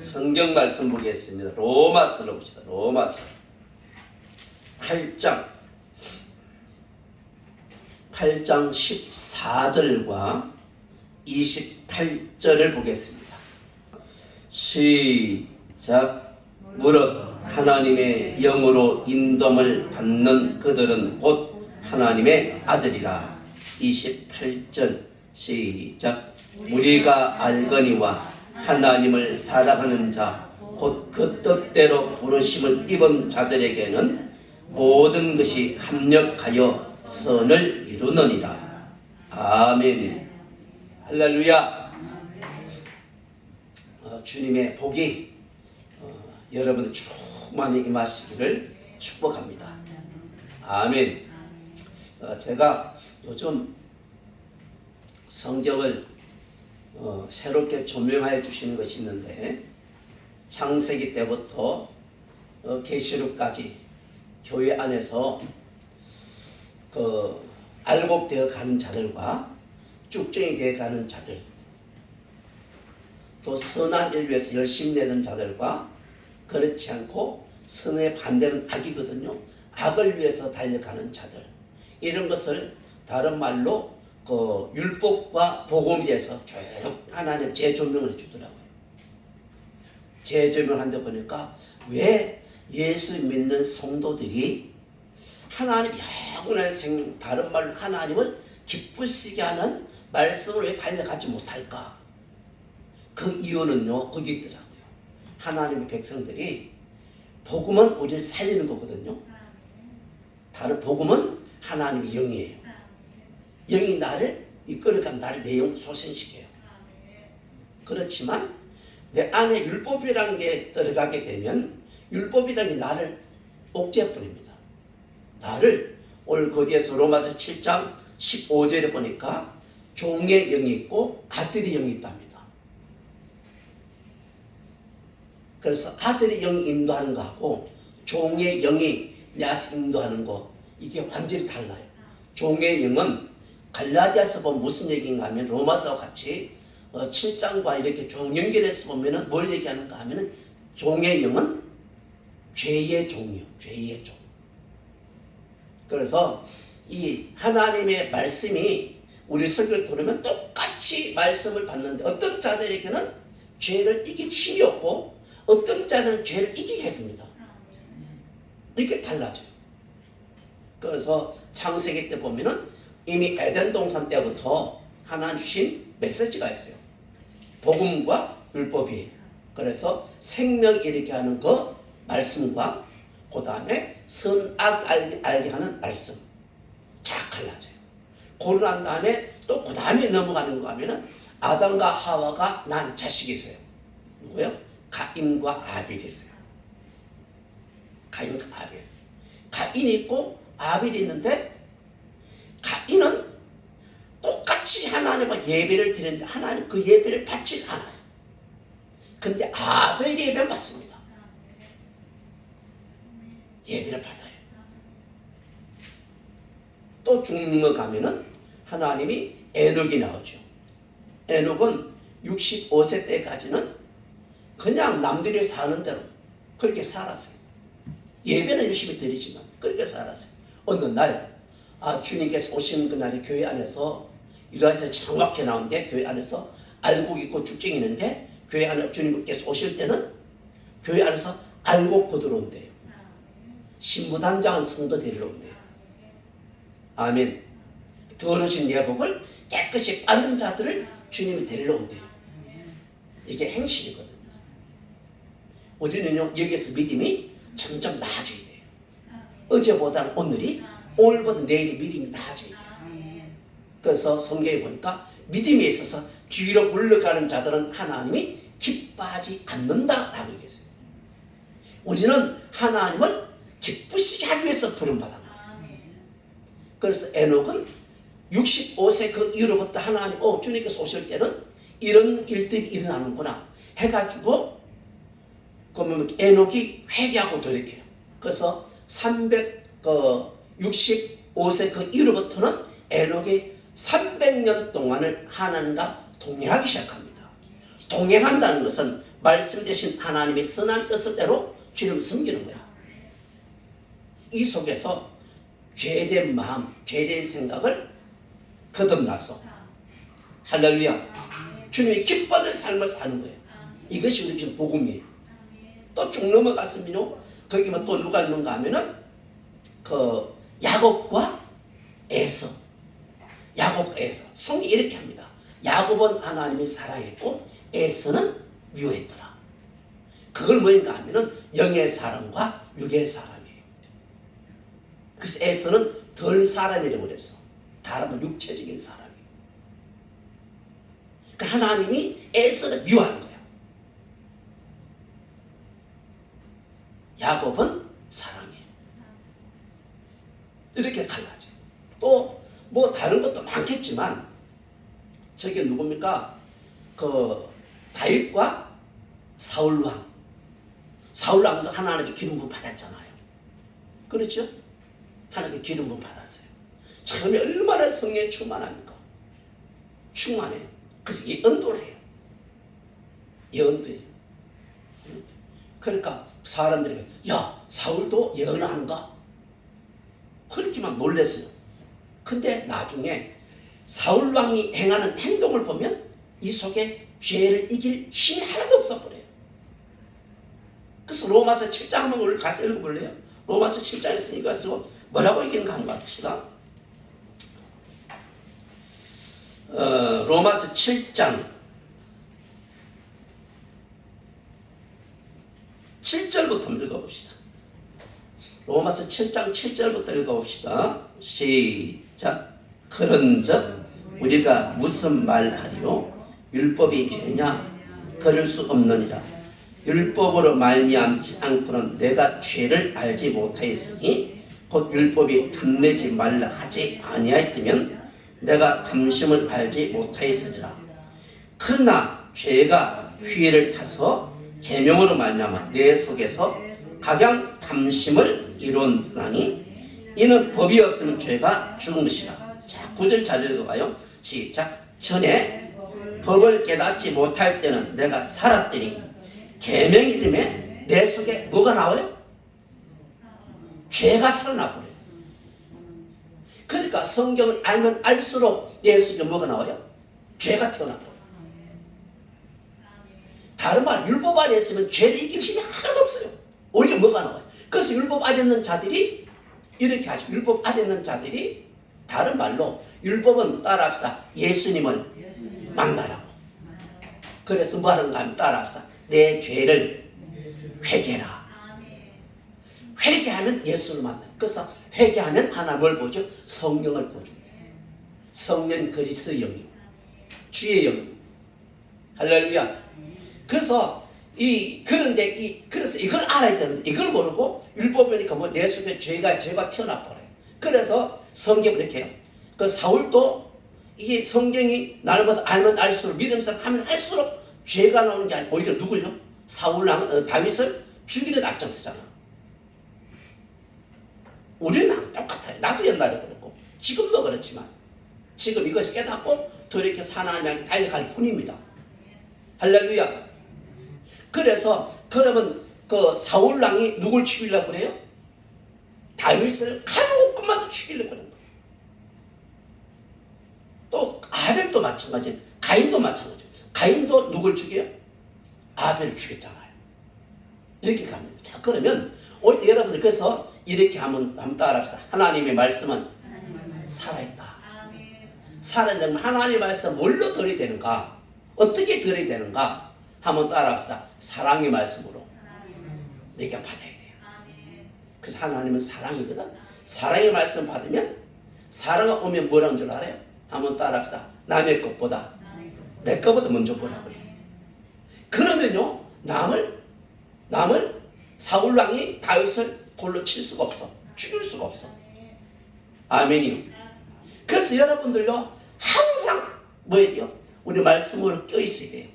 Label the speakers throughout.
Speaker 1: 성경 말씀 보겠습니다. 로마서로 봅시다. 로마서 8장 14절과 28절을 보겠습니다. 시작. 무릇 하나님의 영으로 인도함을 받는 그들은 곧 하나님의 아들이라. 28절 시작. 우리가 알거니와 하나님을 사랑하는 자 곧 그 뜻대로 부르심을 입은 자들에게는 모든 것이 합력하여 선을 이루느니라. 아멘. 할렐루야. 주님의 복이 여러분들 충만히 임하시기를 축복합니다. 아멘. 제가 요즘 성경을 새롭게 조명하여 주시는 것이 있는데, 창세기 때부터 계시록까지 교회 안에서 알곡되어 가는 자들과 쭉정이 되어 가는 자들, 또 선한 일 위해서 열심히 내는 자들과 그렇지 않고 선에 반대는 악이거든요. 악을 위해서 달려가는 자들, 이런 것을 다른 말로 율법과 복음에 대해서 쭉 하나님 재조명을 해주더라고요. 재조명한데 보니까 왜 예수 믿는 성도들이 하나님 영원한 생명, 다른 말로 하나님을 기쁘시게 하는 말씀을 왜 달려가지 못할까? 그 이유는요, 거기 있더라고요. 하나님의 백성들이, 복음은 우리를 살리는 거거든요. 다른 복음은 하나님의 영이에요. 영이 나를 이끌어가 나를 내 영 소생시켜요. 그렇지만 내 안에 율법이라는 게 들어가게 되면 율법이라는 게 나를 옥죄해버립니다. 나를 오늘 거기에서 로마서 7장 15절에 보니까 종의 영이 있고 아들의 영이 있답니다. 그래서 아들의 영이 인도하는 거하고 종의 영이 내서 인도하는 거, 이게 완전히 달라요. 종의 영은 갈라디아서 보면 무슨 얘기인가 하면 로마서와 같이 7장과 이렇게 쭉 연결해서 보면은 뭘 얘기하는가 하면은 종의 영은 죄의 종이요. 죄의 종. 그래서 이 하나님의 말씀이 우리 설교를 들으면 똑같이 말씀을 받는데, 어떤 자들에게는 죄를 이길 힘이 없고 어떤 자들은 죄를 이기게 해줍니다. 이렇게 달라져요. 그래서 창세기 때 보면은 이미 에덴 동산 때부터 하나님 주신 메시지가 있어요. 복음과 율법이에요. 그래서 생명 일으키게 하는 그 말씀과 그 다음에 선악 알게 하는 말씀, 쫙 갈라져요. 그러고 난 다음에 또 그 다음에 넘어가는 거 하면은 아담과 하와가 난 자식이 있어요. 누구요? 가인과 아벨이 있어요. 가인과 아벨. 가인이 있고 아벨이 있는데, 가인은 똑같이 하나님과 예배를 드리는데 하나님 그 예배를 받지 않아요. 근데 아벨이 예배를 받습니다. 예배를 받아요. 또 죽는 거 가면은 하나님이 에녹이 나오죠. 에녹은 65세 때까지는 그냥 남들이 사는 대로 그렇게 살았어요. 예배는 열심히 드리지만 그렇게 살았어요. 어느 날 주님께서 오시는 그날이 교회 안에서 유다에서 정확히 나오는데, 교회 안에서 알곡 있고 쭉정이 있는데, 교회 안에 주님께서 오실 때는 교회 안에서 알곡 거 들어온대요. 신부단장한 성도 데리러 온대요. 아멘. 더러진 예복을 깨끗이 빠는 자들을 주님이 데리러 온대요. 이게 행실이거든요. 우리는요, 여기에서 믿음이 점점 나아져야 돼요. 어제보다는 오늘보다 내일이 믿음이 나아져야 돼요. 그래서 성경에 보니까 믿음에 있어서 뒤로 물러가는 자들은 하나님이 기뻐하지 않는다라고 얘기했어요. 우리는 하나님을 기쁘시게 하기 위해서 부름받았다. 그래서 에녹은 65세 그 이후로부터 하나님, 주님께서 오실 때는 이런 일들이 일어나는구나 해가지고, 그러면 에녹이 회개하고 돌이켜요. 그래서 365세 그 이후로부터는 에녹이 300년 동안을 하나님과 동행하기 시작합니다. 동행한다는 것은 말씀 대신 하나님의 선한 뜻대로 주님을 섬기는 거야. 이 속에서 죄된 마음, 죄된 생각을 거듭나서 할렐루야 주님의 기뻐하는 삶을 사는 거예요. 이것이 우리 지금 복음이에요. 또 쭉 넘어갔으면요 거기만 또 누가 있는가 하면은 그 야곱과 에서, 야곱 에서 성경이 이렇게 합니다. 야곱은 하나님을 사랑했고 에서는 미워했더라. 그걸 뭐인가 하면은 영의 사람과 육의 사람이에요. 그래서 에서는 덜 사람이라고 그랬어. 다른 육체적인 사람이에요. 그러니까 하나님이 에서를 미워하는 거예요. 야곱은 사랑해요. 이렇게 갈라져. 또 뭐 다른 것도 많겠지만 저게 누굽니까? 그 다윗과 사울왕. 사울왕도 하나님의 기름 부음 받았잖아요. 그렇죠? 하나님의 기름 부음 받았어요. 처음에 얼마나 성령에 충만합니까? 충만해요. 그래서 예언도를 해요. 예언도예요. 그러니까 사람들이 야 사울도 예언하는가? 그렇게만 놀랐어요. 근데 나중에 사울왕이 행하는 행동을 보면 이 속에 죄를 이길 힘이 하나도 없어버려요. 그래서 로마서 7장 한번 우리 가서 읽어볼래요? 로마서 7장에서 이것을 뭐라고 얘기하는가 한번 봅시다. 로마서 7장 7절부터 읽어봅시다. 로마서 7장 7절부터 읽어봅시다. 시작. 그런즉 우리가 무슨 말하리요? 율법이 죄냐? 그럴 수 없느니라. 율법으로 말미암지 않고는 내가 죄를 알지 못하였으니 곧 율법이 탐내지 말라 하지 아니하였으면 내가 탐심을 알지 못하였으리라. 그러나 죄가 기회를 타서 계명으로 말미암아 내 속에서 각양 탐심을 이룬다니 이는 법이 없으면 죄가 죽은 것이라. 자, 9절 잘 읽어봐요. 시작. 전에 법을 깨닫지 못할 때는 내가 살았더니 계명이 되면 내 속에 뭐가 나와요? 죄가 살아나버려요. 그러니까 성경을 알면 알수록 내 속에 뭐가 나와요? 죄가 태어나버려요. 다른 말 율법 안에 있으면 죄를 이길 힘이 하나도 없어요. 오히려 뭐가 나와요? 그래서 율법 안에 있는 자들이 이렇게 하죠. 율법 안에 있는 자들이 다른 말로 율법은 따라합시다. 예수님을 만나라고. 그래서 뭐 하는가 하면 따라합시다. 내 죄를 회개라. 회개하면 예수를 만나요. 그래서 회개하면 하나 뭘 보죠? 성령을 보줍니다. 성령 그리스도의 영이요. 주의 영이요. 할렐루야. 그래서 그래서 이걸 알아야 되는데 이걸 모르고 율법이니까 뭐 내 속에 죄가 태어나 버려요. 그래서 성경을 이렇게 해요. 그 사울도 이게 성경이 날마다 알면 알수록 믿음상 하면 할수록 죄가 나오는 게 아니라 오히려 누굴요? 사울랑 다윗을 죽이는 앞장서잖아. 우리는 똑같아요. 나도 옛날에 그랬고 지금도 그렇지만 지금 이것이 깨닫고 더 이렇게 하나님 향해 달려갈 뿐입니다. 할렐루야. 그래서 그러면 그 사울왕이 누굴 죽이려고 그래요? 다윗을 가는 곳마다 죽이려고 그런 거예요. 또 아벨도 마찬가지예요. 가인도 마찬가지예요. 가인도 누굴 죽여요? 아벨을 죽였잖아요. 이렇게 갑니다. 자, 그러면 올 때 여러분들 그래서 이렇게 한번 따라합시다. 하나님의 말씀은 살아있다. 살아있는 하나님의 말씀 뭘로 들어야 되는가? 어떻게 들어야 되는가? 한번 따라합시다. 사랑의 말씀으로 내가 받아야 돼요. 그래서 하나님은 사랑이거든. 사랑의 말씀 받으면 사랑이 오면 뭐라는 줄 알아요? 한번 따라합시다. 남의 것보다 내 것보다 먼저 보라 그래요. 그러면요 남을 사울왕이 다윗을 돌로 칠 수가 없어. 죽일 수가 없어. 아멘이요. 그래서 여러분들요 항상 뭐 해야 돼요? 우리 말씀으로 껴있어야 돼요.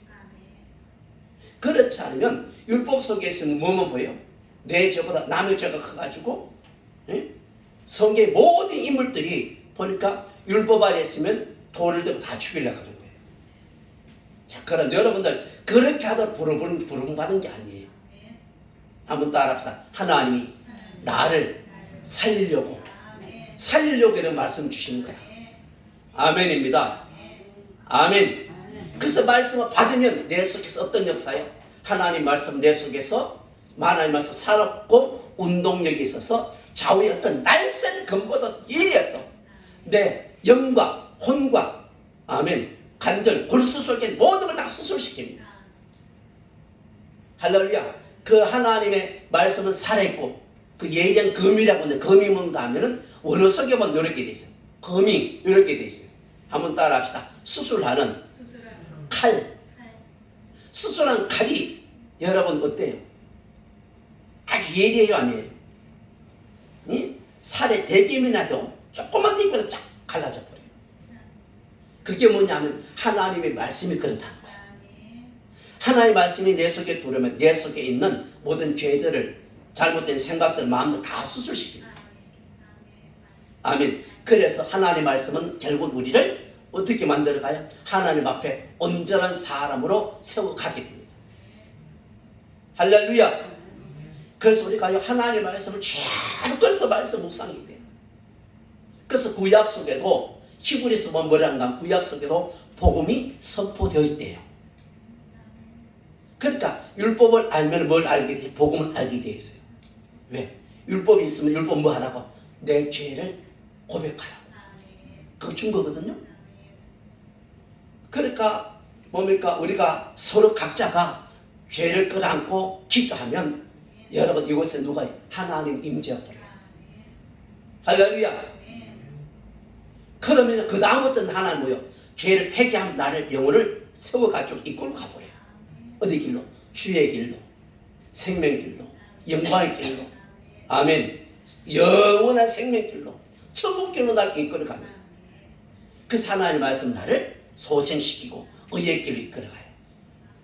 Speaker 1: 그렇지 않으면 율법 속에 있으면 뭐만 보여요? 내 죄보다 남의 죄가 커가지고 성경의 모든 인물들이 보니까 율법 아래 있으면 돌을 들고 다 죽이려고 하는 거예요. 자, 그럼 여러분들 그렇게 하다 부름받은 게 아니에요. 한번 따라합시다. 하나님이 나를 살리려고 이런 말씀 주시는 거야. 아멘입니다. 아멘. 그래서 말씀을 받으면 내 속에서 어떤 역사요? 하나님 말씀 내 속에서 하나님 말씀 살았고 운동력이 있어서 좌우의 어떤 날쌘 검보다 예리해서 내 영과 혼과 아멘 관절 골수 속에 모든 걸 다 수술시킵니다. 할렐루야. 그 하나님의 말씀은 살아있고 그 예리한 검이라고 하는데 검이 뭔가 하면은 어느 속에만 이렇게 돼 있어요. 검이 이렇게 돼 있어요. 한번 따라합시다. 수술하는 칼. 수술한 칼이 여러분 어때요? 아주 예리해요, 아니에요? 이? 살에 대김이 나도 조금만 대기면 쫙 갈라져 버려요. 그게 뭐냐면 하나님의 말씀이 그렇다는 거예요. 하나님의 말씀이 내 속에 들어오면 내 속에 있는 모든 죄들을 잘못된 생각들, 마음을 다 수술시킵니다. 아멘. 그래서 하나님의 말씀은 결국 우리를 어떻게 만들어가요? 하나님 앞에 온전한 사람으로 세워가게 됩니다. 할렐루야. 그래서 우리가 하나님의 말씀을 쭉 끌어서 말씀 묵상이 돼요. 그래서 구약 속에도 히브리서 보면 뭐라는가 구약 속에도 복음이 선포되어 있대요. 그러니까 율법을 알면 뭘 알게 돼? 복음을 알게 되어 있어요. 왜? 율법이 있으면 율법 뭐 하라고? 내 죄를 고백하라고. 그거 준 거거든요. 그러니까 뭡니까? 우리가 서로 각자가 죄를 끌어안고 기도하면 여러분 이곳에 누가 하나님 임재하더라. 할렐루야. 그러면 그 다음부터는 하나님 뭐요? 죄를 회개하면 나를 영혼을 세워가지고 이끌고 가버려요. 어디 길로? 주의 길로, 생명 길로, 영광의 길로. 아멘. 영원한 생명 길로, 천국 길로 나를 이끌어 갑니다. 그래서 하나님 말씀 나를 소생시키고 의의 길로 이끌어가요.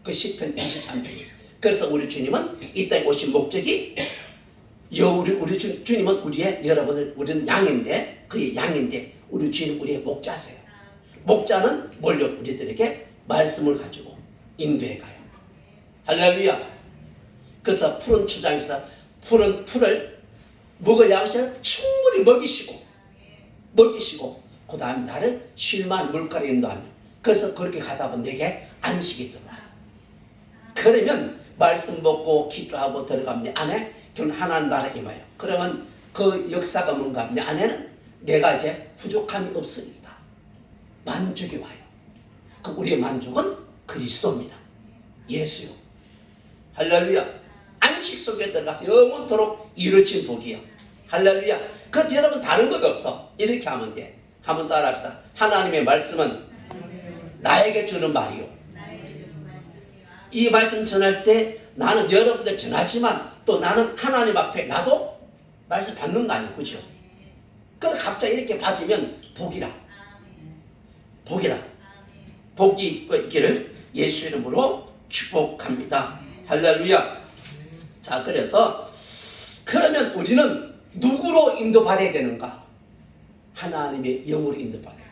Speaker 1: 그 시편 23편. 그래서 우리 주님은 이 땅에 오신 목적이 우리 주님은 우리의 여러분들 우리는 양인데 그의 양인데 우리 주님은 우리의 목자세요. 목자는 뭘요? 우리들에게 말씀을 가지고 인도해 가요. 할렐루야. 그래서 푸른 초장에서 푸른 풀을 먹을 양식을 충분히 먹이시고 그 다음에 나를 쉴만한 물가로 인도하며 그래서 그렇게 가다 보면 내게 안식이 들어와요. 그러면 말씀 먹고 기도하고 들어가면 내 안에 결국 하나님 나라 임해요. 그러면 그 역사가 뭔가 내 안에는 내가 이제 부족함이 없으니까 만족이 와요. 그 우리의 만족은 그리스도입니다. 예수요. 할렐루야. 안식 속에 들어가서 영원토록 이루어진 복이요. 할렐루야. 그래서 여러분 다른 것 없어. 이렇게 하면 돼. 한번 따라합시다. 하나님의 말씀은 나에게 주는 말이요. 이 말씀 전할 때 나는 여러분들 전하지만 또 나는 하나님 앞에 나도 말씀 받는 거 아니에요. 그죠? 그걸 갑자기 이렇게 받으면 복이라. 복이 있기를 예수 이름으로 축복합니다. 할렐루야. 자, 그래서 그러면 우리는 누구로 인도받아야 되는가? 하나님의 영으로 인도받아야 돼요.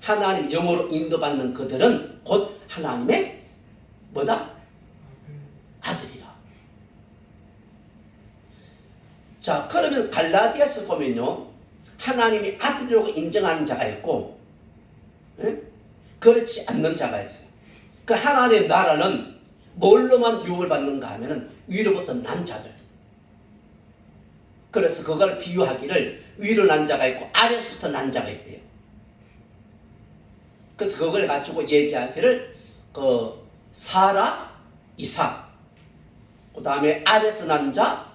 Speaker 1: 하나님 영으로 인도받는 그들은 곧 하나님의 뭐다? 아들이라. 자, 그러면 갈라디아서 보면요, 하나님이 아들이라고 인정하는 자가 있고, 그렇지 않는 자가 있어요. 그 하나님의 나라는 뭘로만 유업을 받는가 하면은 위로부터 난 자들. 그래서 그걸 비유하기를 위로 난 자가 있고 아래서부터 난 자가 있대요. 그래서 그걸 가지고 얘기하기를 사라, 이삭, 그 다음에 아래서 난 자,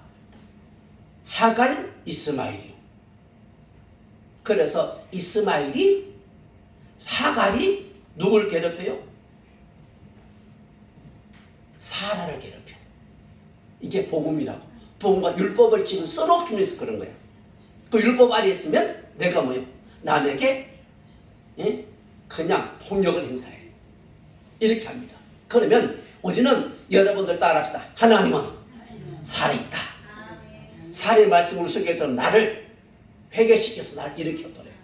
Speaker 1: 하갈, 이스마엘이요. 그래서 이스마엘이 하갈이 누굴 괴롭혀요? 사라를 괴롭혀. 이게 복음이라고. 복음과 율법을 지금 써놓기 위해서 그런 거야. 그 율법 아래 있으면 내가 뭐요? 남에게 그냥 폭력을 행사해. 이렇게 합니다. 그러면 우리는 여러분들 따라합시다. 하나님은 살아있다. 살의 말씀을 속에 들은 나를 회개시켜서 나를 일으켜버려요.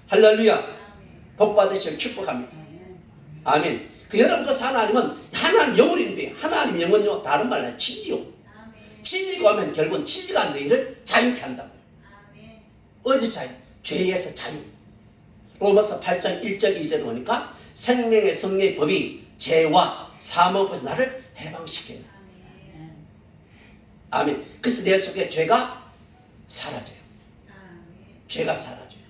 Speaker 1: 할렐루야. 복받으시길 축복합니다. 아멘. 그 여러분 그 하나님은 하나님 영으로 인도해요. 하나님 영은요 다른 말로 하면 진리요. 진리가 오면 결국은 진리가 너희를 자유케 한다고요. 어디 자유? 죄에서 자유. 로마서 8장 1절 2절에 보니까 생명의 성령의 법이 죄와 사망에서 나를 해방시켜요. 아멘. 그래서 내 속에 죄가 사라져요. 죄가 사라져요.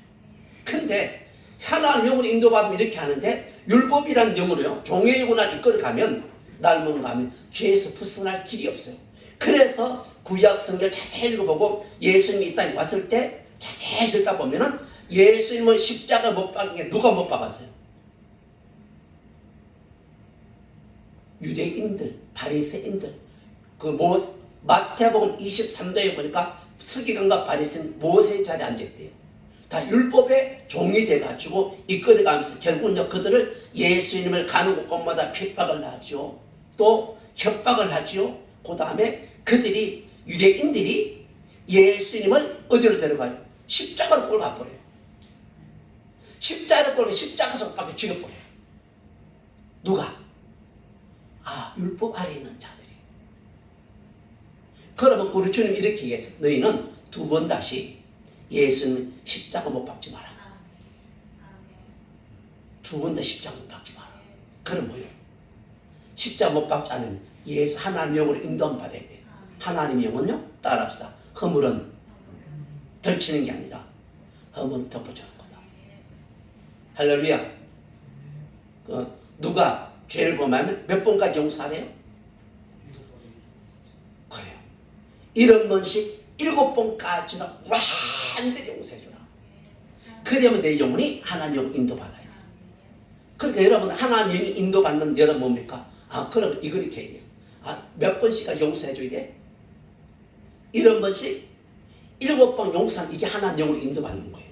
Speaker 1: 근데 하나님 영으로 인도받으면 이렇게 하는데 율법이라는 영으로요 종의 영으로 이끌어가면 날 뭔가 하면 죄에서 벗어날 길이 없어요. 그래서 구약 성경을 자세히 읽어보고 예수님이 이 땅에 왔을 때 자세히 읽다 보면은 예수님은 십자가 못 박은 게 누가 못 박았어요? 유대인들, 바리새인들. 마태복음 23도에 보니까 서기관과 바리새인 모세의 자리에 앉아있대요. 다 율법의 종이 돼가지고 이끌어가면서 결국은 그들을 예수님을 가는 곳마다 핍박을 하죠. 또 협박을 하죠. 그 다음에 그들이 유대인들이 예수님을 어디로 데려가요? 십자가로 끌고 가버려요. 십자가로 끌고 십자가에서 못 박혀 죽여버려요. 누가? 율법 아래 있는 자들이. 그러면 우리 주님 이렇게 얘기했어요. 너희는 두 번 다시 예수님 십자가 못 박지 마라. 두 번 다 십자가 못 박지 마라. 그럼 뭐예요? 십자가 못 박지 않으면 예수 하나님 영으로 인도함 받아야 돼요. 하나님 영은요 따라합시다. 허물은 덜치는 게 아니라 허물은 덮어주는 거다. 할렐루야. 누가 죄를 범하면 몇 번까지 용서하래요? 그래요. 7번씩 7번까지는 완전히 용서해주라. 그러면 내 영혼이 하나님 영으로 인도받아야 돼요. 그러니까 여러분 하나님 영이 인도받는 여러분 뭡니까? 그러면 이걸 이렇게 해야 돼요. 몇 번씩까지 용서해줘야 돼? 7번씩 7번 용서하는 이게 하나님 영으로 인도받는 거예요.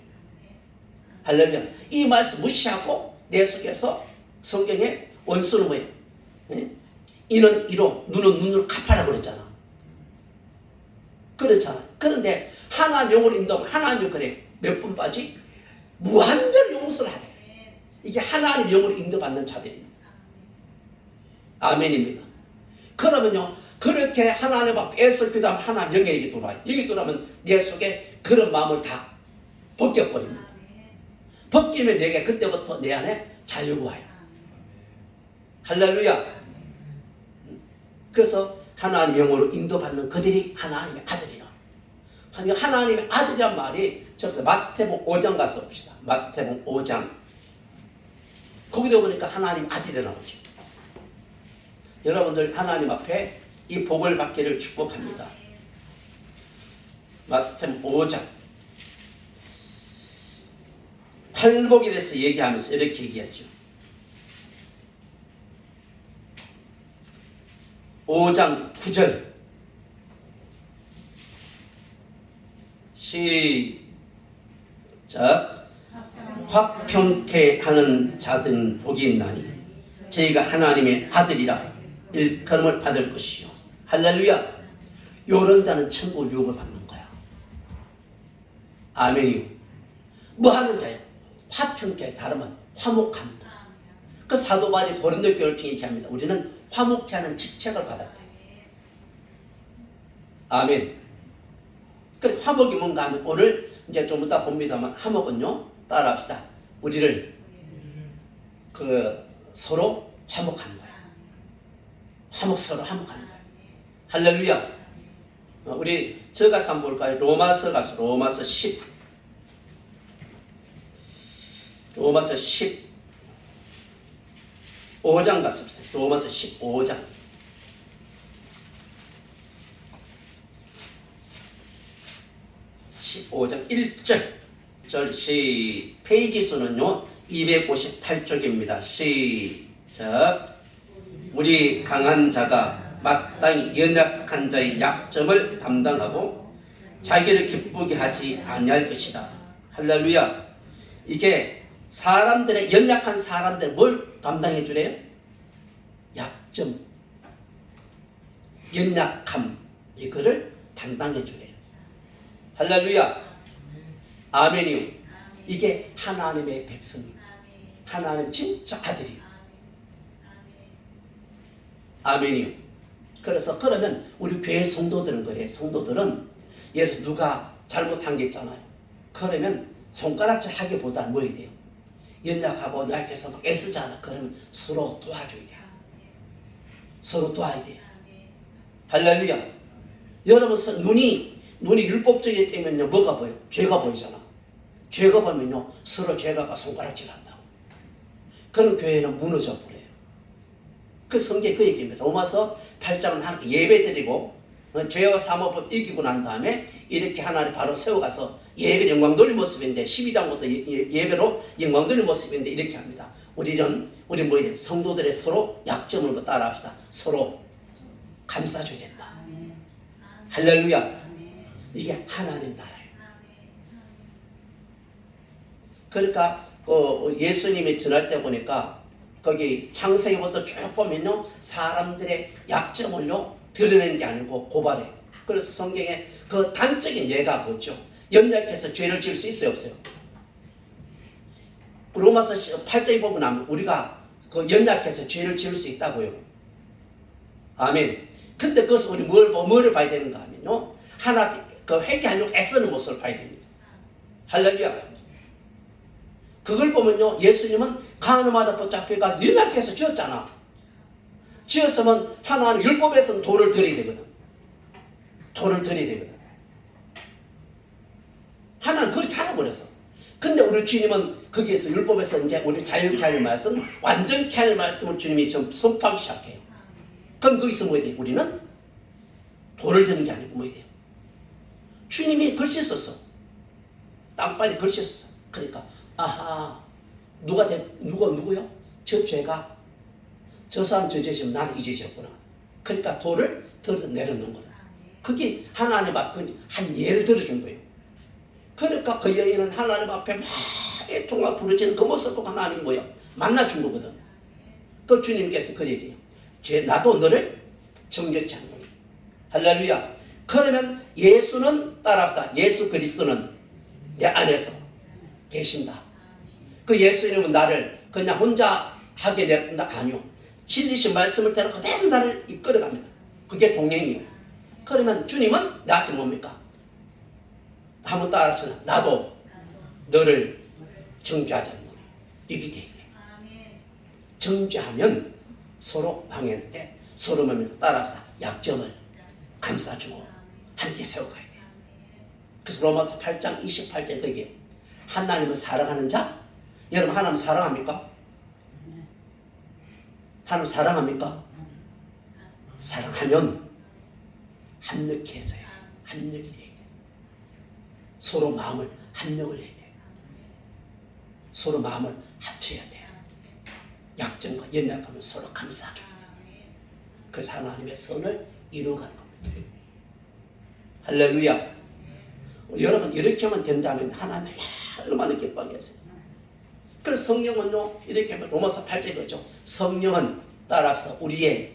Speaker 1: 할렐루야. 이 말씀 무시하고 내 속에서 성경에 원수는 뭐예요? 이는 이로 눈은 눈으로 갚아라 그랬잖아. 그렇잖아. 그런데 하나님 영으로 인도하면 하나님 그래 몇 번 빠지? 무한대로 용서를 하래. 이게 하나님 영으로 인도받는 자들입니다. 아멘입니다. 그러면요 그렇게 하나님 앞에서 그 다음 하나님 영에게 돌아와요. 여기 돌아오면 내 속에 그런 마음을 다 벗겨버립니다. 벗기면 내게 그때부터 내 안에 자유가 와요. 할렐루야. 그래서 하나님 영으로 인도받는 그들이 하나님의 아들이라. 하나님의 아들이란 말이 저기서 마태복음 5장 가서 봅시다. 마태복음 5장. 거기도 보니까 하나님 아들이라고 하죠. 여러분들 하나님 앞에 이 복을 받기를 축복합니다. 마태복음 5장. 팔복에 대해서 얘기하면서 이렇게 얘기하죠. 5장 9절 시작. 화평케 하는 자들은 복이 있나니 저희가 하나님의 아들이라 일컬음을 받을 것이요. 할렐루야. 요런 자는 천국 유업을 받는 거야. 아멘이요. 뭐 하는 자예요? 화평케, 다르면 화목합니다. 그 사도 바울이 고린도 교회를 이렇게 합니다. 우리는 화목케 하는 직책을 받았대. 아멘. 그래 화목이 뭔가 하면 오늘 이제 좀 이따 봅니다만 화목은요 따라합시다. 우리를 서로 화목하는 거야. 서로 화목하는 거야. 할렐루야. 우리 저 가서 한번 볼까요? 로마서 가서 로마서 15장 갔습니다. 로마서 15장. 15장 1절. 페이지 수는요 258쪽입니다. 시작. 우리 강한 자가 마땅히 연약한 자의 약점을 담당하고 자기를 기쁘게 하지 아니할 것이다. 할렐루야. 이게 사람들의 연약한 사람들 뭘 담당해 주래요? 약점, 연약함 이거를 담당해 주래요. 할렐루야. 아멘이요. 이게 하나님의 백성이 하나님 진짜 아들이 아멘이요. 그래서 그러면 우리 교회 성도들은 그래요. 성도들은 예를 들어서 누가 잘못한 게 있잖아요. 그러면 손가락질 하기보다 뭐 해야 돼요? 연약하고 약해서 막 애쓰잖아. 그러면 서로 도와줘야 돼요. 서로 도와야 돼요. 할렐루야. 여러분 눈이 율법적이기 때문에 뭐가 보여요? 죄가 보이잖아. 죄가 보면요 서로 죄가가 손가락질 한다고. 그런 교회는 무너져 버려요. 그 성경에 그 얘기입니다. 로마서 8장은 하나님께 예배드리고 죄와 사모법 이기고 난 다음에 이렇게 하나님 바로 세워가서 예배 영광 돌린 모습인데 12장부터 예배로 영광 돌린 모습인데 이렇게 합니다. 우리 뭐야 돼? 성도들의 서로 약점을 따라합시다. 서로 감싸줘야 된다. 할렐루야. 이게 하나님 나라예요. 그러니까 예수님이 전할 때 보니까 거기 창세기부터 쭉 보면요 사람들의 약점을요 드러내는 게 아니고 고발해. 그래서 성경에 그 단적인 예가 그렇죠. 연약해서 죄를 지을 수 있어요 없어요? 로마서 8장에 보면 우리가 그 연약해서 죄를 지을 수 있다고요. 아멘. 근데 그것을 우리 뭐를 봐야 되는가 하면요 하나 그 회개하려고 애쓰는 모습을 봐야 됩니다. 할렐루야. 그걸 보면요 예수님은 가늠하다 붙잡혀가 연약해서 지었잖아. 지었으면 하나님 율법에서는 돌을 드려야 되거든. 돌을 드려야 되거든. 하나는 그렇게 하라 그랬어. 근데 우리 주님은 거기에서 율법에서 이제 우리 자유케 하는 말씀, 완전케 하는 말씀을 주님이 좀 선포하기 시작해요. 그럼 거기서 뭐 해야 돼? 우리는 돌을 드는 게 아니고 뭐 해야 돼요? 주님이 글씨 썼어. 땅바닥에 글씨 썼어. 그러니까 아하 누구요? 저 죄가 저 사람 저 죄지면 나는 이 죄지였구나. 그러니까 돌을 들어서 내려놓은 거다. 그게 하나님 앞에 한 예를 들어준 거예요. 그러니까 그 여인은 하나님 앞에 막 애통과 부르짖는 그 모습을 보고 하나님 뭐야? 만나준 거거든. 그 주님께서 그 얘기예요. 나도 너를 정죄치 않노니. 할렐루야. 그러면 예수는 따라합시다. 예수 그리스도는 내 안에서 계신다. 그 예수님은 나를 그냥 혼자 하게 냅둔다? 아니요. 진리신 말씀을 따라 그대로 나를 이끌어갑니다. 그게 동행이에요. 그러면 주님은 나한테 뭡니까? 한번 따라합시다. 나도 너를 정죄하지 않노니. 이게 돼야 돼. 정죄하면 서로 망했는데 서로 뭡니까? 따라합시다. 약점을 감싸주고 함께 세워가야 돼. 그래서 로마서 8장 28절 거기에 하나님을 사랑하는 자. 여러분 하나님 사랑합니까? 하나님 사랑합니까? 사랑하면 합력해서 해야 돼. 합력이 돼야 돼. 서로 마음을 합력을 해야 돼. 서로 마음을 합쳐야 돼. 약점과 연약함을 서로 감싸줘야 돼. 그래서 하나님의 선을 이루어가는 겁니다. 할렐루야. 여러분 이렇게 하면 된다면 하나님 얼마나 기뻐하게 하세요. 그래서 성령은요 이렇게 하면 로마서 8절에 그렇죠. 성령은 따라서 우리의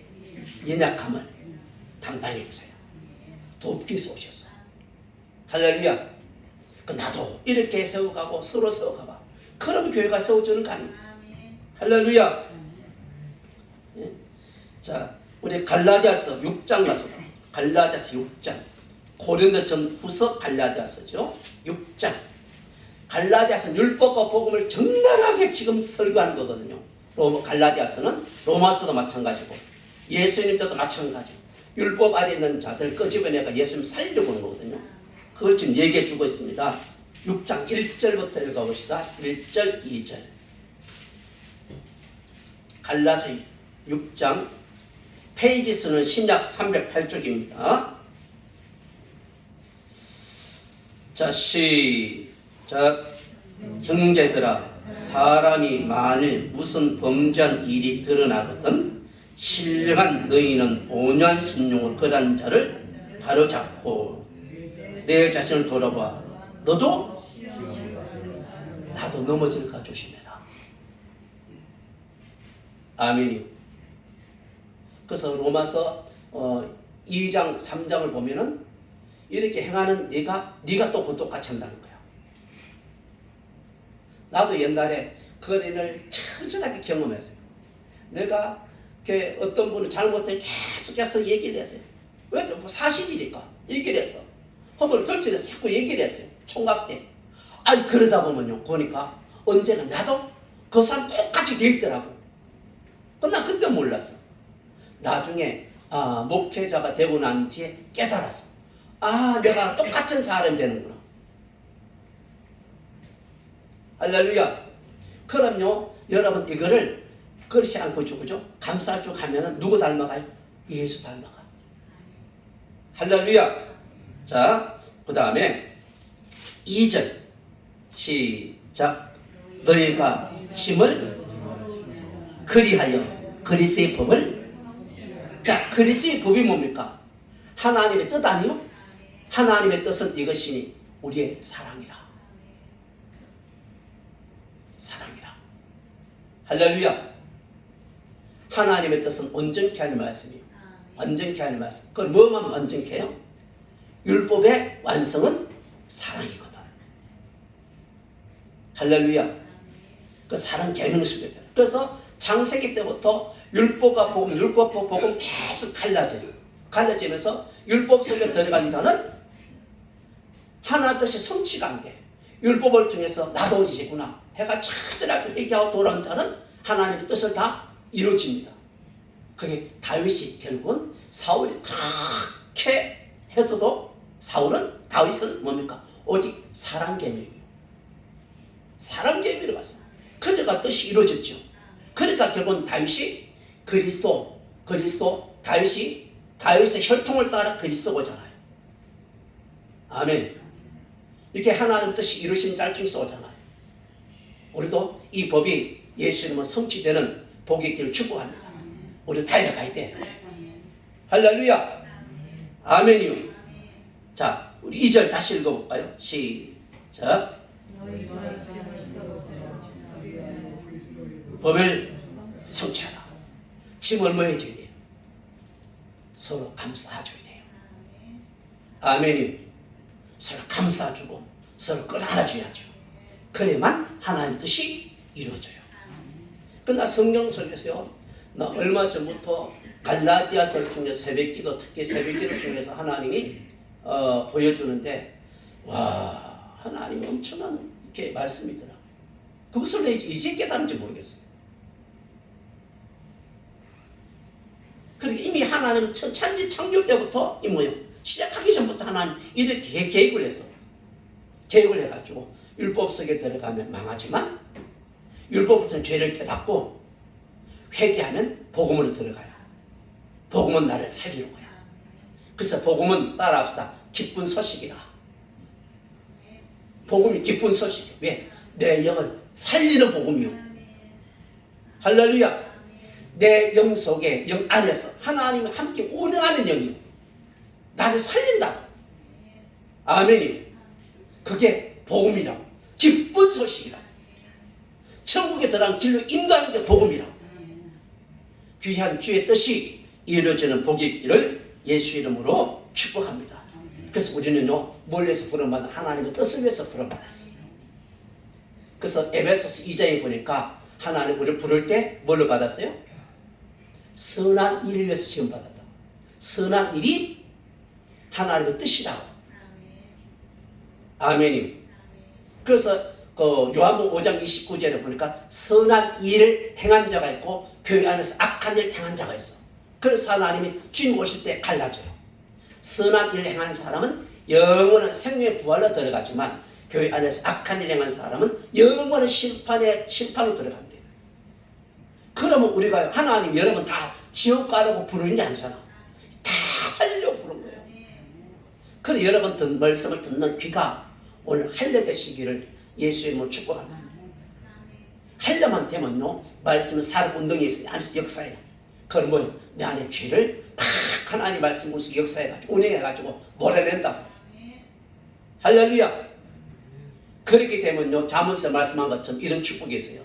Speaker 1: 연약함을 담당해 주세요. 돕기 위해서 오셨어요. 할렐루야. 나도 이렇게 세워가고 서로 세워가봐. 그럼 교회가 세워주는 거 아니에요. 할렐루야. 자, 우리 갈라디아서 6장 가서 갈라디아서 6장 고린도전 후서 갈라디아서죠. 6장. 갈라디아서는 율법과 복음을 적나라하게 지금 설교하는 거거든요. 갈라디아서는 로마서도 마찬가지고 예수님 때도 마찬가지고 율법 아래 있는 자들 끄집어내가 예수님 살리려고 하는 거거든요. 그걸 지금 얘기해 주고 있습니다. 6장 1절부터 읽어봅시다. 1절 2절 갈라디아서 6장 페이지 수는 신약 308쪽입니다. 자, 시작. 형제들아, 사람이 만일 무슨 범죄한 일이 드러나거든 신령한 너희는 온유한 심령으로 그런 자를 바로잡고 내 자신을 돌아봐. 나도 넘어질까 조심해라. 아멘이요. 그래서 로마서 2장 3장을 보면은 이렇게 행하는 네가 또 그 똑같이 한다는 거야. 나도 옛날에 그런 일을 철저하게 경험했어요. 내가 어떤 분은 잘못해 계속해서 얘기를 했어요. 왜? 뭐 사실이니까 얘기를 해서 허물을 덜쳐내서 자꾸 얘기를 했어요. 총각 때. 아니 그러다 보면요 보니까 언제나 나도 그 사람 똑같이 돼 있더라고. 난 그때 몰랐어. 나중에 목회자가 되고 난 뒤에 깨달았어. 내가 똑같은 사람이 되는구나. 할렐루야. 그럼요 여러분 이거를 그렇지 않고 그죠? 감싸쭉 하면은 누구 닮아가요? 예수 닮아가. 할렐루야. 자, 그 다음에 2절 시작. 너희가 짐을 그리하여 그리스의 법을. 자, 그리스의 법이 뭡니까? 하나님의 뜻 아니요? 하나님의 뜻은 이것이니 우리의 사랑이라. 사랑이라. 할렐루야. 하나님의 뜻은 온전케 하는 말씀이에요. 완전케 하는 말씀. 그걸 뭐만 완전케 해요? 율법의 완성은 사랑이거든. 할렐루야. 그 사랑 계명을 쓰게 돼요. 그래서 창세기 때부터 율법과 복음, 율법과 복음 계속 갈라져요. 갈라지면서 율법 속에 들어간 자는 하나 뜻이 성취가 안 돼. 율법을 통해서 나도 이제구나 해가 철저하게 회개하고 돌아온 자는 하나님의 뜻을 다 이루어집니다. 그게 다윗이 결국은 사울이 그렇게 해도 다윗은 뭡니까? 오직 사랑 계명이에요. 사랑 계명으로 갔어요. 그러니까 뜻이 이루어졌죠. 그러니까 결국은 다윗이 다윗의 혈통을 따라 그리스도가 오잖아요. 아멘. 이렇게 하나님의 뜻이 이루어진 짤중에서 오잖아요. 우리도 이 법이 예수 이름으로 성취되는 복의 길을 축복합니다. 우리 달려가야 돼. 할렐루야. 아멘이요. 자, 우리 2절 다시 읽어볼까요? 시작. 법을 성취하라. 짐을 뭐 해줘야 돼요? 서로 감싸줘야 돼요. 아멘이요. 서로 감싸주고 서로 끌어안아줘야죠. 그래야만 하나님의 뜻이 이루어져요. 그러나 성경 속에서요, 나 얼마 전부터 갈라디아서를 통해서 새벽기도, 특히 새벽기도를 통해서 하나님이 보여주는데, 와, 하나님이 엄청난 이렇게 말씀이더라고요. 그것을 왜 이제 깨달은지 모르겠어요. 그러니까 이미 하나님은 천지 창조 때부터 이 뭐예요? 시작하기 전부터 하나님 이렇게 계획을 했어. 계획을 해가지고 율법 속에 들어가면 망하지만 율법부터는 죄를 깨닫고 회개하면 복음으로 들어가요. 복음은 나를 살리는 거야. 그래서 복음은 따라합시다. 기쁜 소식이다. 복음이 기쁜 소식이에요. 왜? 내 영을 살리는 복음이요. 할렐루야. 내 영 속에, 영 안에서 하나님과 함께 운행하는 영이요. 나를 살린다. 아멘이요. 그게 복음이라고. 기쁜 소식이라고. 천국에 들어간 길로 인도하는 게 복음이라고. 귀한 주의 뜻이 이루어지는 복의 길을 예수 이름으로 축복합니다. 그래서 우리는요, 멀리서 부름받은 하나님의 뜻을 위해서 부름받았어요. 그래서 에베소서 2장에 보니까 하나님 우리를 부를 때 뭘로 받았어요? 선한 일을 위해서 지금 받았다. 선한 일이 하나님의 뜻이라고. 아멘이. 그래서 요한복음 5장 29절에 보니까 선한 일을 행한 자가 있고 교회 안에서 악한 일을 행한 자가 있어. 그래서 하나님이 주님 오실 때 갈라져요. 선한 일을 행한 사람은 영원한 생명의 부활로 들어가지만 교회 안에서 악한 일을 행한 사람은 영원한 심판으로 들어간대요. 그러면 우리가 하나님 여러분 다 지옥 가라고 부르는 게 아니잖아. 다 살리려고 부른 거예요. 그래서 여러분 말씀을 듣는 귀가 오늘 할례 되시기를 예수의 이름으로 축복합니다. 할례만 되면요, 말씀은 사람 운동이 있으니 안에서 역사해요. 그건 뭐예요? 내 안에 죄를 팍 하나님 말씀 무슨 역사해가지고 운행해가지고 몰아낸다. 할렐루야. 그렇게 되면요, 잠언서 말씀한 것처럼 이런 축복이 있어요.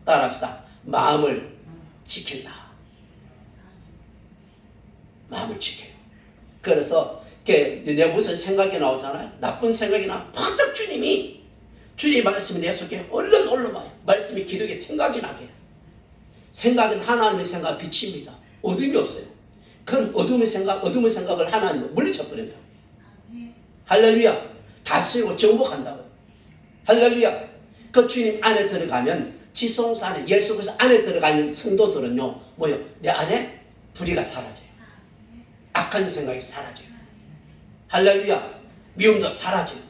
Speaker 1: 따라합시다. 마음을 지킨다. 마음을 지켜요. 그래서 내 무슨 생각이 나오잖아요. 나쁜 생각이나 퍼뜩 주님이 주의 말씀이 내 속에 얼른 올라와요. 말씀이 기록에 생각이 나게. 생각은 하나님의 생각 빛입니다. 어둠이 없어요. 그런 어둠의 생각을 하나님 물리쳐버린다. 할렐루야. 다스리고 정복한다고. 할렐루야. 그 주님 안에 들어가면 지성소 안에 예수 그리스도 안에 들어가는 성도들은요 뭐요? 내 안에 불의가 사라져요. 악한 생각이 사라져요. 할렐루야. 미움도 사라져요.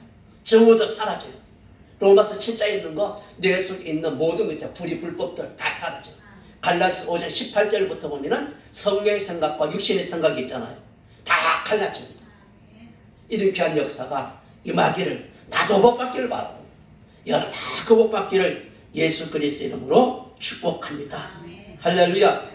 Speaker 1: 정오도 사라져요. 로마서 7장에 있는 거 내 속에 있는 모든 것 불의 불법들 다 사라져요. 갈라디아서 5장 18절부터 보면은 성령의 생각과 육신의 생각이 있잖아요. 다 갈라집니다. 이런 귀한 역사가 임하기를 나도 복받기를 바라고 여러분 다 그 복받기를 예수 그리스도 이름으로 축복합니다. 할렐루야.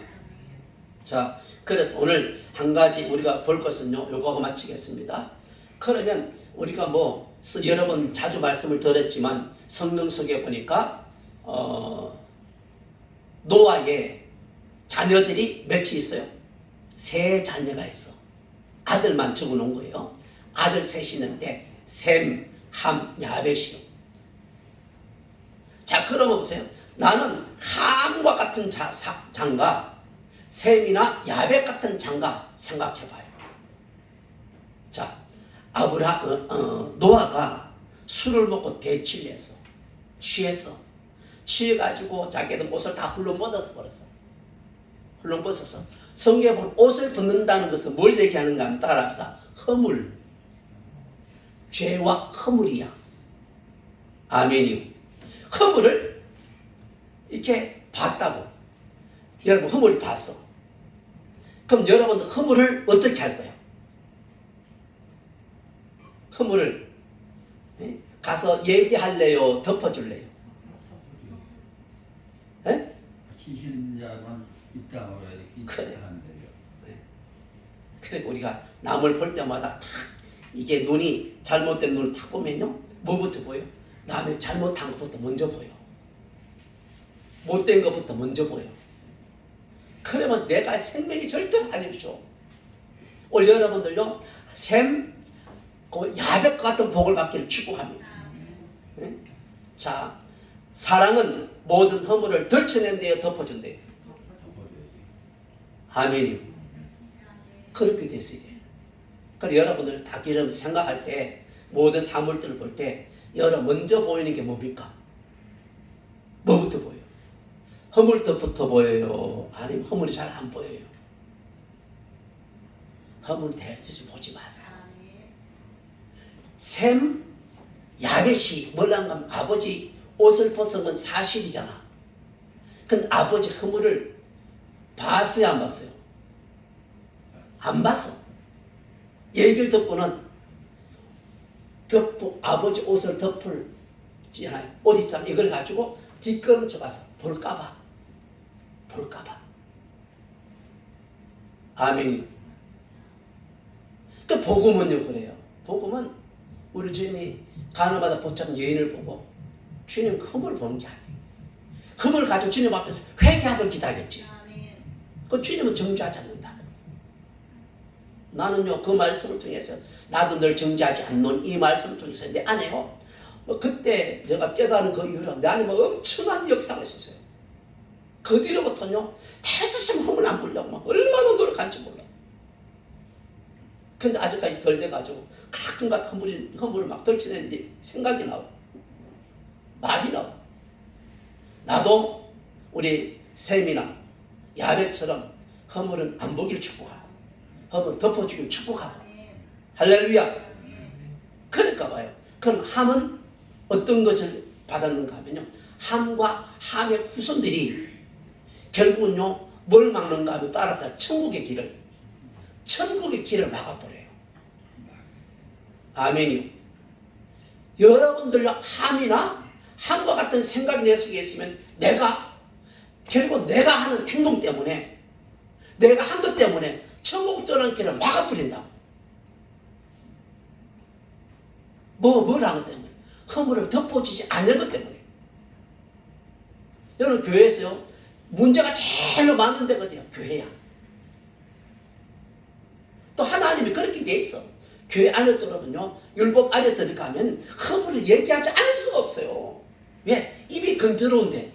Speaker 1: 자, 그래서 오늘 한 가지 우리가 볼 것은요 요거 하고 마치겠습니다. 그러면 우리가 뭐 여러 번 자주 말씀을 드렸지만 성경 속에 보니까 노아의 자녀들이 몇이 있어요? 세 자녀가 있어. 아들만 적어놓은 거예요. 아들 셋이 있는데 셈, 함, 야벳이요. 자, 그러면 보세요. 나는 함과 같은 장가, 셈이나 야벳 같은 장가 생각해봐요. 자, 노아가 술을 먹고 대취해서 취해가지고 자기들 옷을 다 훌렁벗어서 버렸어. 훌렁벗어서 성경에 보면 옷을 벗는다는 것은 뭘 얘기하는가 하면 따라합시다. 허물. 죄와 허물이야. 아멘이요. 허물을 이렇게 봤다고. 여러분 허물을 봤어. 그럼 여러분도 허물을 어떻게 할 거예요? 허물을 가서 얘기할래요? 덮어줄래요? 예?
Speaker 2: 시신자만 입당으로 이렇게 한대요.
Speaker 1: 그래 우리가 남을 볼 때마다 탁 이게 눈이 잘못된 눈을 탁 보면요 뭐부터 보여? 남의 잘못한 것부터 먼저 보여. 못된 것부터 먼저 보여. 그러면 내가 생명이 절대로 아니죠. 오늘 여러분들요 샘 그 야벳 같은 복을 받기를 축복합니다. 네? 자, 사랑은 모든 허물을 덜쳐낸대요, 덮어준대요. 아멘이요. 그렇게 됐어요. 그래서 여러분들 다 이런 생각할 때 모든 사물들을 볼 때 여러분 먼저 보이는 게 뭡니까? 뭐부터 보여요? 허물부터 보여요? 아니면 허물이 잘 안 보여요? 허물 대수지 보지 마세요. 셈, 야벳이 뭐라고 하면 아버지 옷을 벗은 건 사실이잖아. 근데 아버지 허물을 봤어요, 안 봤어요? 안 봤어. 얘기를 듣고는 아버지 옷을 덮을 옷 있잖아. 이걸 가지고 뒷걸음쳐 가서 볼까봐. 아멘이. 그 복음은요 그래요. 복음은 우리 주님이 가나마다 보참 여인을 보고 주님 허물을 보는 게 아니에요. 허물을 가지고 주님 앞에서 회개하길 기다렸지. 그 주님은 정죄하지 않는다. 나는요 그 말씀을 통해서 나도 늘 정죄하지 않는 이 말씀을 통해서 내 안에요 그때 제가 깨달은 그 이후로 내 안에 엄청난 역사가 있었어요. 그 뒤로부터는요 다시금 허물 안 보려고 막 얼마나 노력한지 몰라. 근데 아직까지 덜 돼가지고 가끔가다 허물을 막 덜쳐내는데 생각이 나와. 말이 나와. 나도 우리 셈이나 야벳처럼 허물은 안 보길 축복하고 허물 덮어주길 축복하고 할렐루야. 그러니까 봐요. 그럼 함은 어떤 것을 받았는가 하면요 함과 함의 후손들이 결국은요 뭘 막는가 하면 따라서 천국의 길을 막아버려요. 아멘이요. 여러분들요 함과 같은 생각이 내 속에 있으면 결국 내가 하는 행동 때문에 내가 한 것 때문에 천국 떠나는 길을 막아버린다고. 뭐라는 것 때문에? 허물을 덮어주지 않을 것 때문에. 여러분 교회에서요 문제가 제일 많은 데가 어디야? 교회야. 또 하나님이 그렇게 돼 있어. 교회 안에 들어오면요 율법 안에 들어가면 허물을 얘기하지 않을 수가 없어요. 왜? 입이 건드러운데.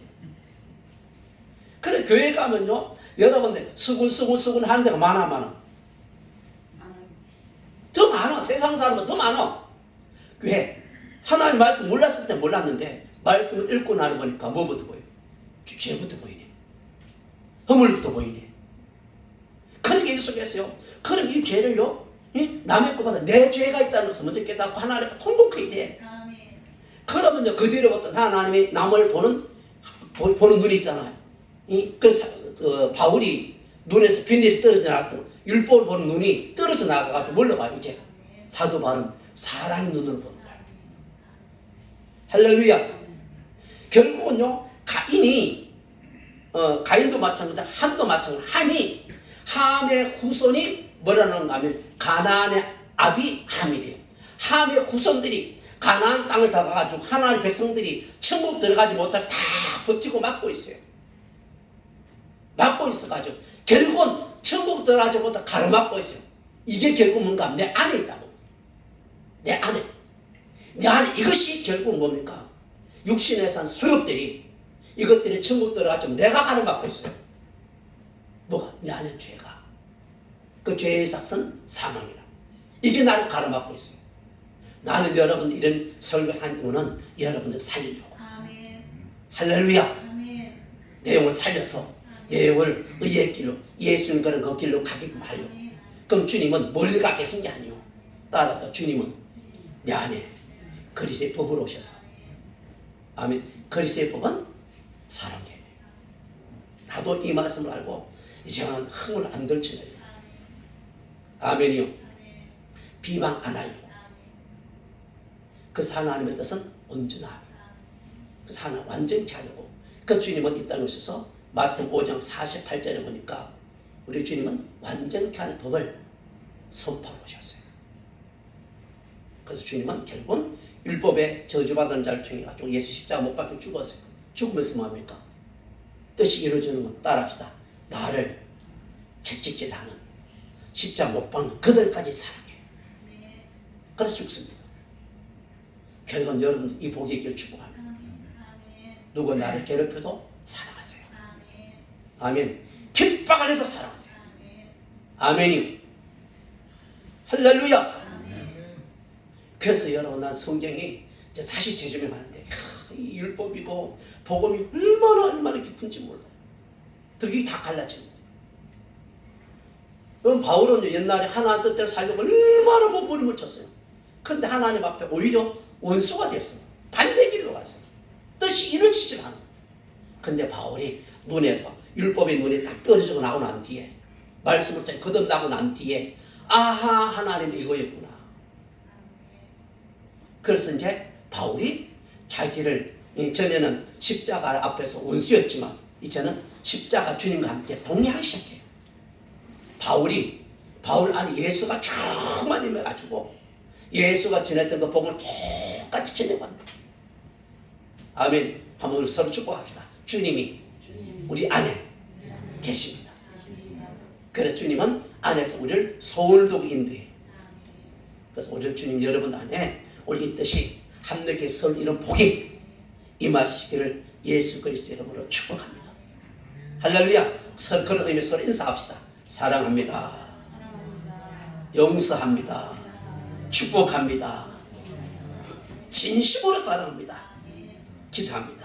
Speaker 1: 그래 교회 가면요 여러분들 수군수군 하는 데가 많아. 더 많아. 세상 사람은 더 많아. 왜? 하나님 말씀 몰랐을 때 몰랐는데 말씀을 읽고 나서 보니까 뭐부터 보여? 죄부터 보이네. 허물부터 보이네. 그러니까 이 속에서요. 그럼 이 죄를요. 남의 것보다 내 죄가 있다는 것을 먼저 깨닫고 하나님 앞에 통곡해야 돼. 그러면요. 그 뒤로부터 하나님이 남을 보는 눈이 있잖아요. 그래서 바울이 눈에서 비늘이 떨어져 나갔던 율법을 보는 눈이 떨어져 나가가지고 뭘로 봐요? 이제 사도 바울은 사랑의 눈으로 보는 거예요. 할렐루야. 결국은요. 가인도 마찬가지고 함도 마찬가지고 함의 후손이 뭐라는 하면 가나안의 아비 함이 돼요. 함의 후손들이 가나안 땅을 들어가가지고 하나님의 백성들이 천국 들어가지 못하고 다 버티고 막고 있어요. 막고 있어가지고 결국은 천국 들어가지 못하고 가로막고 있어요. 이게 결국 뭔가 내 안에 있다고. 내 안에 이것이 결국 뭡니까? 육신에 산 소욕들이 이것들이 천국 들어가지 못하고 내가 가로막고 있어요. 뭐가? 내 안에 죄가. 그 죄의 삭은 사망이라. 이게 나를 가로막고 있어요. 나는 여러분 이런 설교한 이유는 여러분들 살리려고.
Speaker 3: 아멘.
Speaker 1: 할렐루야.
Speaker 3: 아멘.
Speaker 1: 내용을 살려서 내용을 의의 길로 예수님 그런 그 길로 가게끔 하려고. 그럼 주님은 멀리 가 계신 게 아니에요. 따라서 주님은 내 안에 그리스도의 법으로 오셔서. 아멘. 그리스도의 법은 사랑이에요. 나도 이 말씀을 알고 이제는 흥을 안 들치네요. 아멘이요. 비방 안 하려고. 그래서 하나님의 뜻은 온전함. 그래서 하나님 완전히 하려고. 그 주님은 이 땅에 오셔서 마태복음 5장 48절에 보니까 우리 주님은 완전히 하는 법을 선포하고 오셨어요. 그래서 주님은 결국은 율법의 저주받은 자를 통해 가지고 예수 십자가 못 박혀 죽었어요. 죽으면서 뭐합니까? 뜻이 이루어지는 건 따라합시다. 나를 채찍질하는 십자가 못 박는 그들까지 사랑해. 그래서 죽습니다. 결국은 여러분 이 복의 길 축복합니다. 누가 나를 괴롭혀도 사랑하세요. 아멘. 핍박을 해도 사랑하세요. 아멘이요. 할렐루야. 그래서 여러분 난 성경이 이제 다시 재점해 가는데 이 율법이고 복음이 얼마나 깊은지 몰라요. 그게 다 갈라집니다. 그럼 바울은 옛날에 하나님 뜻대로 살려고 얼마나 몸부림을 쳤어요. 그런데 하나님 앞에 오히려 원수가 됐어요. 반대 길로 갔어요. 뜻이 이루어지질 않아요. 근데 바울이 눈에서 율법의 눈에 딱 떨어지고 나고 난 뒤에 말씀을 통해 거듭나고 난 뒤에 아하 하나님 이거였구나. 그래서 이제 바울이 자기를 전에는 십자가 앞에서 원수였지만 이제는 십자가 주님과 함께 동행하기 시작해요. 바울 안에 예수가 충만해가지고 예수가 전했던 그 복음을 똑같이 전해갑니다. 아멘. 한번 우리 서로 축복합시다. 주님이 우리 안에 계십니다. 그래서 주님은 안에서 우리를 서울도구 인도해. 그래서 우리 주님 여러분 안에 우리 이 뜻이 합력의 서울 이런 복이 임하시기를 예수 그리스도의 이름으로 축복합니다. 할렐루야. 서로 그런 의미에서 서로 인사합시다. 사랑합니다. 용서합니다. 축복합니다. 진심으로 사랑합니다. 기도합니다.